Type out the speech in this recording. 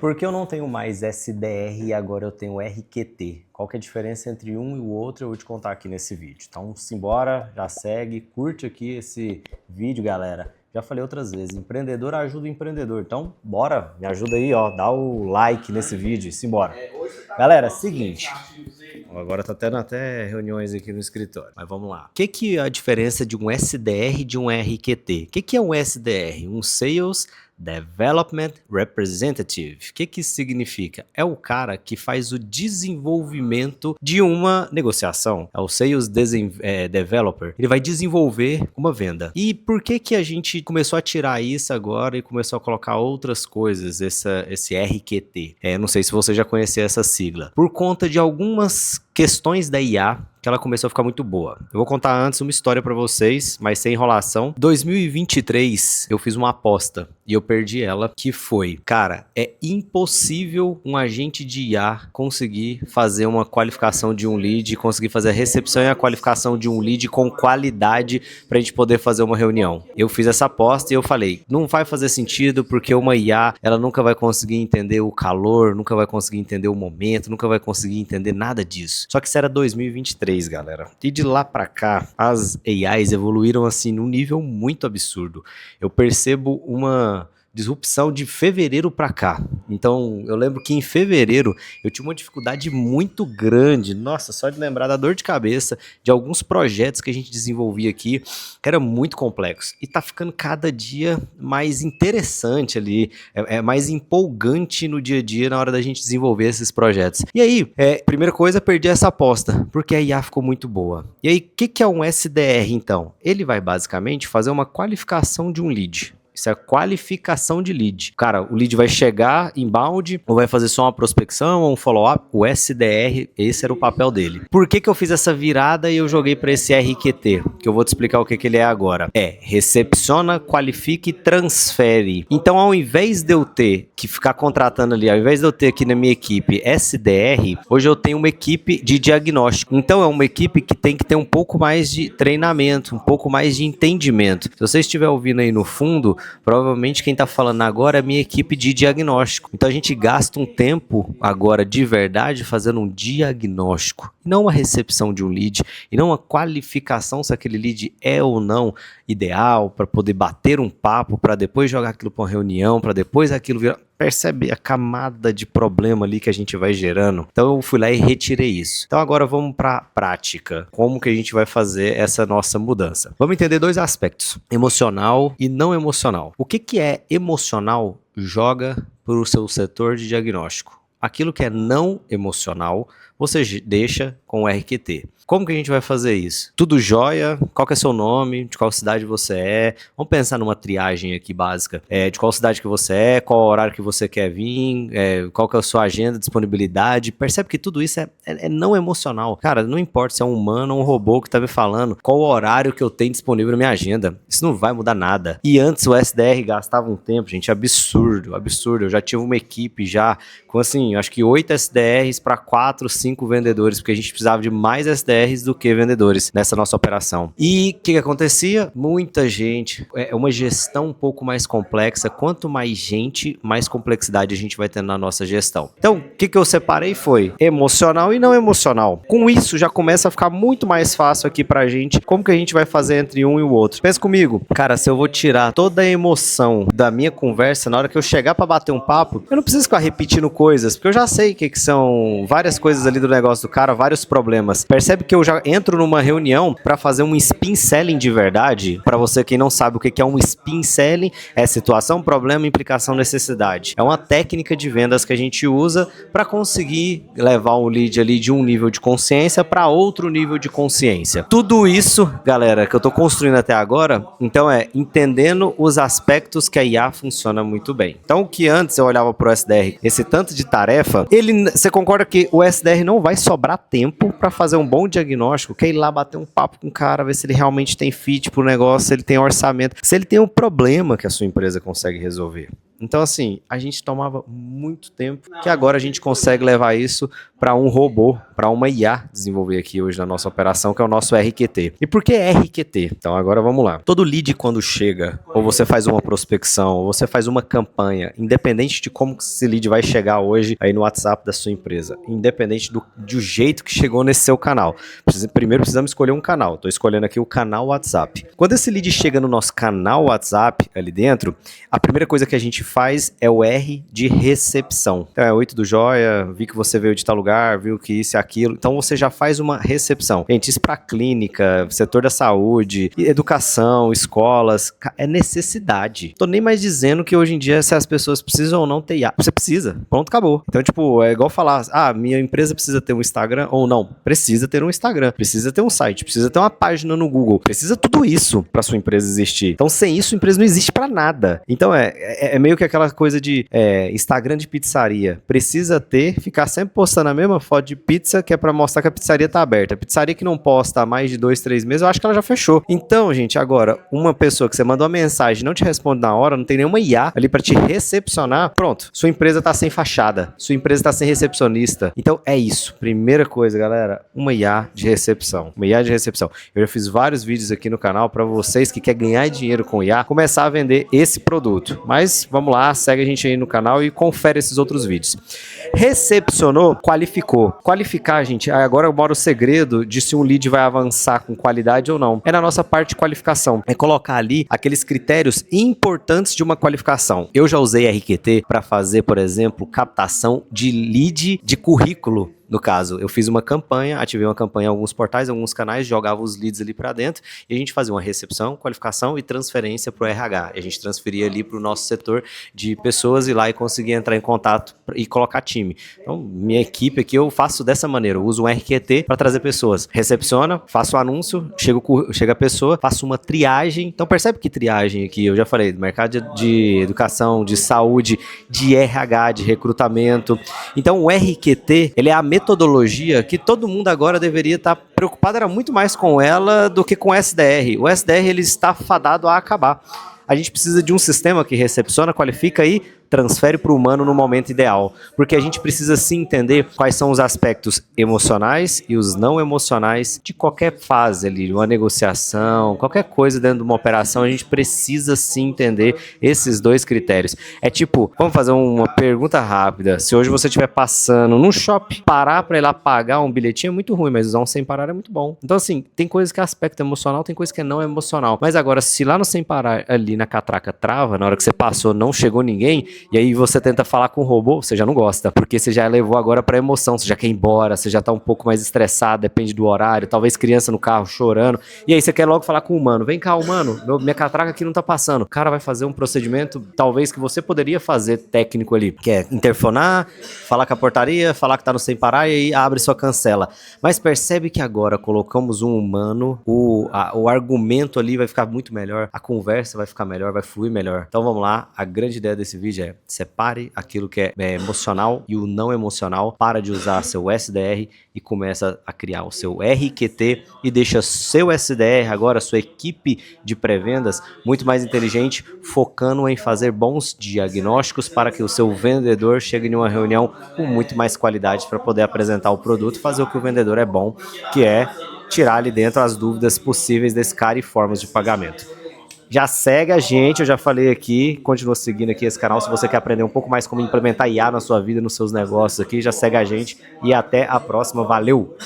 Por que eu não tenho mais SDR e agora eu tenho RQT? Qual que é a diferença entre um e o outro? Eu vou te contar aqui nesse vídeo. Então simbora, já segue, curte aqui esse vídeo, galera. Já falei outras vezes, empreendedor ajuda o empreendedor. Então bora, me ajuda aí, ó, dá o like nesse vídeo e simbora. Galera, seguinte... Agora tá tendo até reuniões aqui no escritório, mas vamos lá. O que é a diferença de um SDR e de um RQT? O que é um SDR? Um Sales Development Representative. O que isso significa? É o cara que faz o desenvolvimento de uma negociação. É o Sales Developer. Ele vai desenvolver uma venda. E por que a gente começou a tirar isso agora e começou a colocar outras coisas, esse RQT? Não sei se você já conhecia essa sigla. Por conta de algumas questões da IA, que ela começou a ficar muito boa. Eu vou contar antes uma história pra vocês, mas sem enrolação. 2023, eu fiz uma aposta e eu perdi ela, que foi, cara, é impossível um agente de IA conseguir fazer uma qualificação de um lead, conseguir fazer a recepção e a qualificação de um lead com qualidade pra gente poder fazer uma reunião. Eu fiz essa aposta e eu falei, não vai fazer sentido porque uma IA, ela nunca vai conseguir entender o calor, nunca vai conseguir entender o momento, nunca vai conseguir entender nada disso. Só que isso era 2023, galera. E de lá pra cá, as AIs evoluíram assim num nível muito absurdo. Eu percebo uma disrupção de fevereiro pra cá. Então, eu lembro que em fevereiro eu tinha uma dificuldade muito grande, nossa, só de lembrar da dor de cabeça de alguns projetos que a gente desenvolvia aqui, que era muito complexo. E tá ficando cada dia mais interessante ali, é mais empolgante no dia a dia na hora da gente desenvolver esses projetos. E aí, primeira coisa, perdi essa aposta, porque a IA ficou muito boa. E aí, o que é um SDR então? Ele vai basicamente fazer uma qualificação de um lead. Isso é qualificação de lead. Cara, o lead vai chegar inbound ou vai fazer só uma prospecção ou um follow-up? O SDR, esse era o papel dele. Por que eu fiz essa virada e eu joguei para esse RQT? Que eu vou te explicar o que ele é agora. Recepciona, qualifica e transfere. Então, ao invés de eu ter que ficar contratando ali, ao invés de eu ter aqui na minha equipe SDR, hoje eu tenho uma equipe de diagnóstico. Então, é uma equipe que tem que ter um pouco mais de treinamento, um pouco mais de entendimento. Se você estiver ouvindo aí no fundo, provavelmente quem está falando agora é a minha equipe de diagnóstico. Então a gente gasta um tempo agora de verdade fazendo um diagnóstico, não uma recepção de um lead, e não uma qualificação se aquele lead é ou não ideal para poder bater um papo, para depois jogar aquilo para uma reunião, para depois aquilo virar... Percebe a camada de problema ali que a gente vai gerando? Então eu fui lá e retirei isso. Então agora vamos para a prática. Como que a gente vai fazer essa nossa mudança? Vamos entender dois aspectos: emocional e não emocional. O que é emocional? Joga para o seu setor de diagnóstico. Aquilo que é não emocional, você deixa com o RQT. Como que a gente vai fazer isso? Tudo jóia? Qual que é seu nome? De qual cidade você é? Vamos pensar numa triagem aqui básica. De qual cidade que você é? Qual horário que você quer vir? Qual que é a sua agenda, disponibilidade? Percebe que tudo isso é não emocional. Cara, não importa se é um humano ou um robô que tá me falando qual o horário que eu tenho disponível na minha agenda. Isso não vai mudar nada. E antes o SDR gastava um tempo, gente, absurdo. Eu já tive uma equipe já com, assim, acho que 8 SDRs para 4, 5 vendedores, porque a gente precisava de mais SDRs do que vendedores nessa nossa operação. E o que acontecia? Muita gente, é uma gestão um pouco mais complexa. Quanto mais gente, mais complexidade a gente vai ter na nossa gestão. Então, o que eu separei foi emocional e não emocional. Com isso, já começa a ficar muito mais fácil aqui pra gente como que a gente vai fazer entre um e o outro. Pensa comigo, cara, se eu vou tirar toda a emoção da minha conversa, na hora que eu chegar pra bater um papo, eu não preciso ficar repetindo coisas, porque eu já sei que são várias coisas ali do negócio do cara, vários problemas. Percebe que eu já entro numa reunião para fazer um spin selling de verdade. Para você que não sabe o que é um spin selling, é situação, problema, implicação, necessidade. É uma técnica de vendas que a gente usa para conseguir levar um lead ali de um nível de consciência para outro nível de consciência. Tudo isso, galera, que eu tô construindo até agora, então entendendo os aspectos que a IA funciona muito bem. Então, o que antes eu olhava pro SDR, esse tanto de tarefa, você concorda que o SDR não vai sobrar tempo para fazer um bom diagnóstico, que é ir lá bater um papo com o cara, ver se ele realmente tem fit pro negócio, se ele tem orçamento, se ele tem um problema que a sua empresa consegue resolver. Então, assim, a gente tomava muito tempo, que agora a gente consegue levar isso para um robô, para uma IA desenvolver aqui hoje na nossa operação, que é o nosso RQT. E por que RQT? Então, agora vamos lá. Todo lead quando chega, ou você faz uma prospecção, ou você faz uma campanha, independente de como esse lead vai chegar hoje aí no WhatsApp da sua empresa, independente do jeito que chegou nesse seu canal. Primeiro precisamos escolher um canal. Estou escolhendo aqui o canal WhatsApp. Quando esse lead chega no nosso canal WhatsApp ali dentro, a primeira coisa que a gente faz é o R de recepção. Então é 8 do joia, vi que você veio de tal lugar, viu que isso e aquilo. Então você já faz uma recepção. Gente, isso para clínica, setor da saúde, educação, escolas, é necessidade. Tô nem mais dizendo que hoje em dia se as pessoas precisam ou não ter IA. Você precisa. Pronto, acabou. Então, tipo, é igual falar, minha empresa precisa ter um Instagram ou não. Precisa ter um Instagram, precisa ter um site, precisa ter uma página no Google. Precisa tudo isso para sua empresa existir. Então, sem isso, a empresa não existe para nada. Então, é meio que aquela coisa de Instagram de pizzaria. Precisa ficar sempre postando a mesma foto de pizza, que é para mostrar que a pizzaria tá aberta. A pizzaria que não posta há mais de 2, 3 meses, eu acho que ela já fechou. Então, gente, agora, uma pessoa que você mandou uma mensagem e não te responde na hora, não tem nenhuma IA ali para te recepcionar, pronto. Sua empresa tá sem fachada. Sua empresa tá sem recepcionista. Então, é isso. Primeira coisa, galera, uma IA de recepção. Uma IA de recepção. Eu já fiz vários vídeos aqui no canal para vocês que querem ganhar dinheiro com IA, começar a vender esse produto. Mas, vamos lá, segue a gente aí no canal e confere esses outros vídeos. Recepcionou, qualificou. Qualificar, gente, agora mora o segredo de se um lead vai avançar com qualidade ou não. É na nossa parte de qualificação. É colocar ali aqueles critérios importantes de uma qualificação. Eu já usei RQT para fazer, por exemplo, captação de lead de currículo. No caso, eu fiz uma campanha, ativei uma campanha em alguns portais, alguns canais, jogava os leads ali para dentro e a gente fazia uma recepção, qualificação e transferência para o RH. E a gente transferia ali para o nosso setor de pessoas ir lá e conseguir entrar em contato e colocar time. Então, minha equipe aqui eu faço dessa maneira, eu uso um RQT para trazer pessoas. Recepciona, faço o anúncio, chega a pessoa, faço uma triagem. Então, percebe que triagem aqui, eu já falei, do mercado de educação, de saúde, de RH, de recrutamento. Então, o RQT, ele é a metodologia que todo mundo agora deveria estar preocupado, era muito mais com ela do que com o SDR. O SDR ele está fadado a acabar. A gente precisa de um sistema que recepciona, qualifica e transfere para o humano no momento ideal, porque a gente precisa sim entender quais são os aspectos emocionais e os não emocionais de qualquer fase ali, uma negociação, qualquer coisa dentro de uma operação, a gente precisa sim entender esses dois critérios. É tipo, vamos fazer uma pergunta rápida, se hoje você estiver passando num shopping, parar para ir lá pagar um bilhetinho é muito ruim, mas usar um sem parar é muito bom. Então assim, tem coisa que é aspecto emocional, tem coisa que é não emocional, mas agora se lá no sem parar ali na catraca trava, na hora que você passou não chegou ninguém, e aí você tenta falar com o robô, você já não gosta, porque você já levou agora para emoção, você já quer ir embora, você já tá um pouco mais estressado, depende do horário, talvez criança no carro chorando, e aí você quer logo falar com o humano, vem cá humano, minha catraca aqui não tá passando, o cara vai fazer um procedimento, talvez que você poderia fazer técnico ali, que é interfonar, falar com a portaria, falar que tá no sem parar e aí abre sua cancela, mas percebe que agora colocamos um humano, o argumento ali vai ficar muito melhor, a conversa vai ficar melhor, vai fluir melhor. Então vamos lá, a grande ideia desse vídeo é separe aquilo que é emocional e o não emocional, para de usar seu SDR e começa a criar o seu RQT e deixa seu SDR, agora sua equipe de pré-vendas, muito mais inteligente, focando em fazer bons diagnósticos para que o seu vendedor chegue em uma reunião com muito mais qualidade para poder apresentar o produto e fazer o que o vendedor é bom, que é tirar ali dentro as dúvidas possíveis desse cara e formas de pagamento. Já segue a gente, eu já falei aqui, continua seguindo aqui esse canal, se você quer aprender um pouco mais como implementar IA na sua vida, nos seus negócios aqui, já segue a gente e até a próxima, valeu!